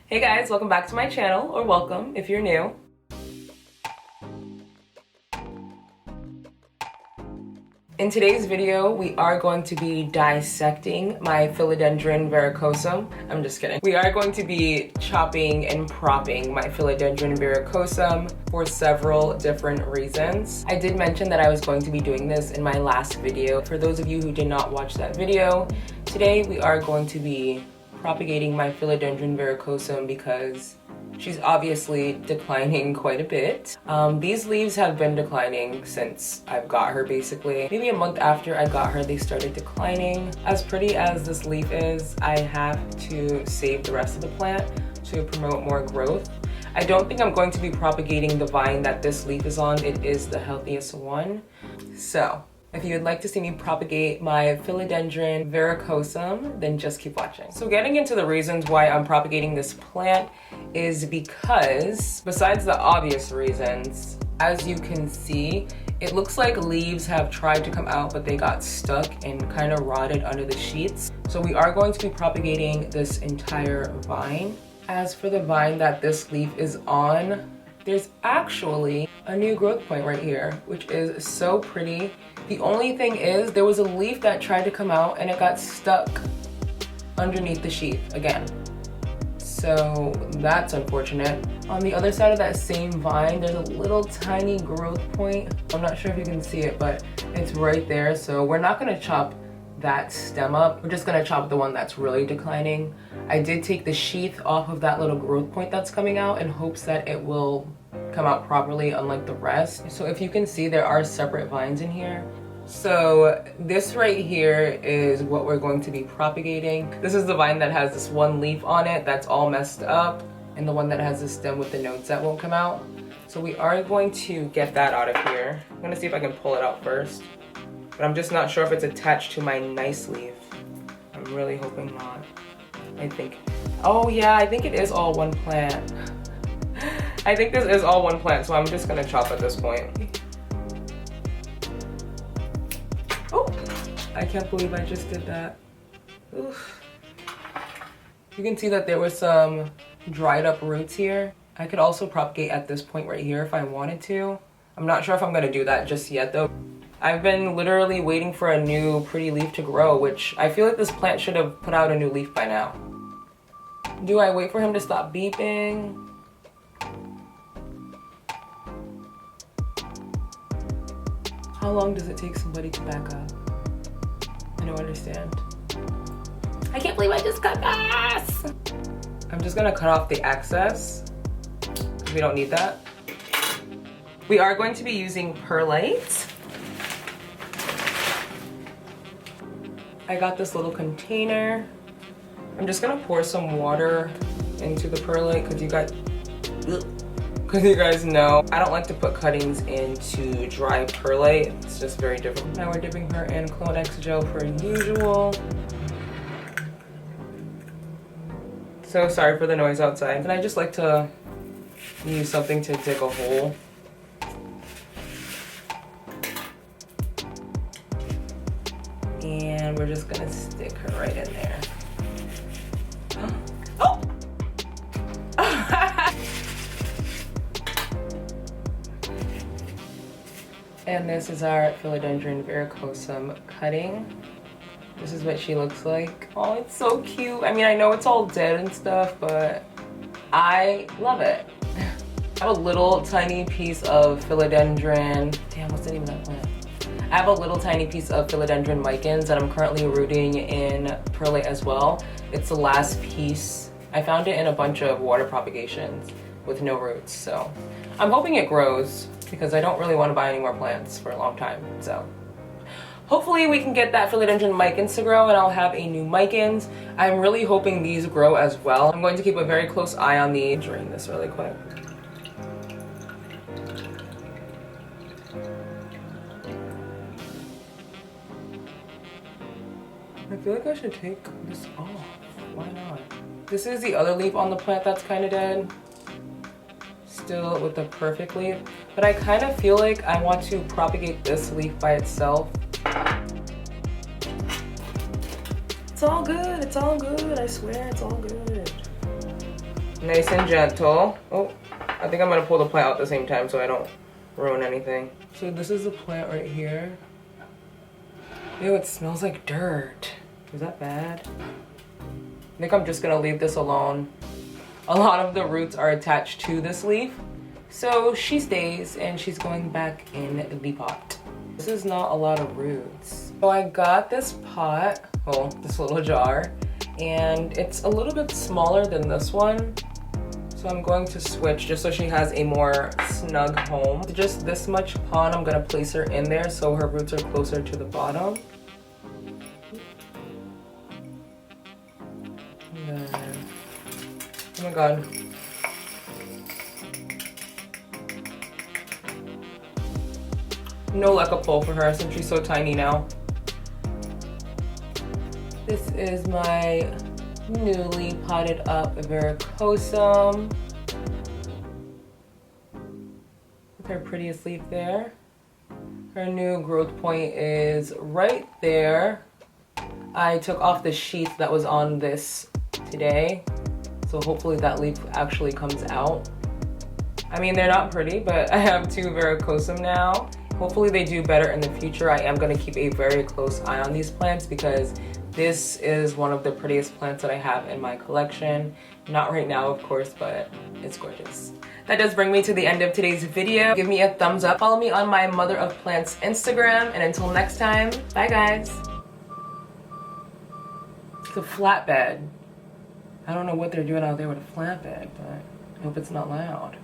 Hey guys, welcome back to my channel, or welcome if you're new. In today's video, we are going to be dissecting my Philodendron verrucosum. I'm just kidding. We are going to be chopping and propping my Philodendron verrucosum for several different reasons. I did mention that I was going to be doing this in my last video. For those of you who did not watch that video, today we are going to be propagating my Philodendron verrucosum because she's obviously declining quite a bit. These leaves have been declining since I've got her, basically. Maybe a month after I got her, they started declining. As pretty as this leaf is, I have to save the rest of the plant to promote more growth. I don't think I'm going to be propagating the vine that this leaf is on. It is the healthiest one. So, if you'd like to see me propagate my Philodendron verrucosum, then just keep watching. So getting into the reasons why I'm propagating this plant is because, besides the obvious reasons, as you can see, it looks like leaves have tried to come out, but they got stuck and kind of rotted under the sheets. So we are going to be propagating this entire vine. As for the vine that this leaf is on, there's actually a new growth point right here, which is so pretty. The only thing is, there was a leaf that tried to come out and it got stuck underneath the sheath again. So that's unfortunate. On the other side of that same vine, there's a little tiny growth point. I'm not sure if you can see it, but it's right there. So we're not gonna chop that stem up. We're just gonna chop the one that's really declining. I did take the sheath off of that little growth point that's coming out in hopes that it will come out properly, unlike the rest. So if you can see, there are separate vines in here. So this right here is what we're going to be propagating. This is the vine that has this one leaf on it that's all messed up, and the one that has the stem with the nodes that won't come out. So we are going to get that out of here. I'm gonna see if I can pull it out first, but I'm just not sure if it's attached to my nice leaf. I'm really hoping not. I think, oh yeah, I think it is all one plant. I think this is all one plant, so I'm just gonna chop at this point. Oh, I can't believe I just did that. Oof. You can see that there was some dried up roots here. I could also propagate at this point right here if I wanted to. I'm not sure if I'm gonna do that just yet though. I've been literally waiting for a new pretty leaf to grow, which I feel like this plant should have put out a new leaf by now. Do I wait for him to stop beeping? How long does it take somebody to back up? I don't understand. I can't believe I just cut this! I'm just gonna cut off the excess, because we don't need that. We are going to be using perlite. I got this little container. I'm just gonna pour some water into the perlite because you guys know I don't like to put cuttings into dry perlite. It's just very different. Now we're dipping her in Clone-X gel per usual. So sorry for the noise outside. And I just like to use something to dig a hole. And we're just gonna stick her right in there. Oh! And this is our Philodendron verrucosum cutting. This is what she looks like. Oh, it's so cute. I mean, I know it's all dead and stuff, but I love it. I have a little tiny piece of Philodendron. Damn, what's the name of that plant? I have a little tiny piece of Philodendron micans that I'm currently rooting in perlite as well. It's the last piece. I found it in a bunch of water propagations with no roots, so I'm hoping it grows because I don't really want to buy any more plants for a long time. So hopefully we can get that Philodendron micans to grow and I'll have a new micans. I'm really hoping these grow as well. I'm going to keep a very close eye on the, drain this really quick. I feel like I should take this off. Why not? This is the other leaf on the plant that's kind of dead. Still with the perfect leaf. But I kind of feel like I want to propagate this leaf by itself. It's all good. It's all good. I swear it's all good. Nice and gentle. Oh, I think I'm gonna pull the plant out at the same time so I don't ruin anything. So this is the plant right here. Ew, it smells like dirt. Is that bad? I think I'm just gonna leave this alone. A lot of the roots are attached to this leaf, so she stays and she's going back in the pot. This is not a lot of roots. So I got this pot, well, this little jar, and it's a little bit smaller than this one. So I'm going to switch just so she has a more snug home. Just this much pot, I'm gonna place her in there so her roots are closer to the bottom. And then, oh my god. No luck a pull for her since she's so tiny now. This is my newly potted up Verrucosum. With her prettiest leaf there. Her new growth point is right there. I took off the sheath that was on this today, so hopefully that leaf actually comes out. I mean, they're not pretty, but I have 2 Verrucosum now. Hopefully they do better in the future. I am going to keep a very close eye on these plants because this is one of the prettiest plants that I have in my collection. Not right now, of course, but it's gorgeous. That does bring me to the end of today's video. Give me a thumbs up. Follow me on my Mother of Plants Instagram. And until next time, bye guys. It's a flatbed. I don't know what they're doing out there with a flatbed, but I hope it's not loud.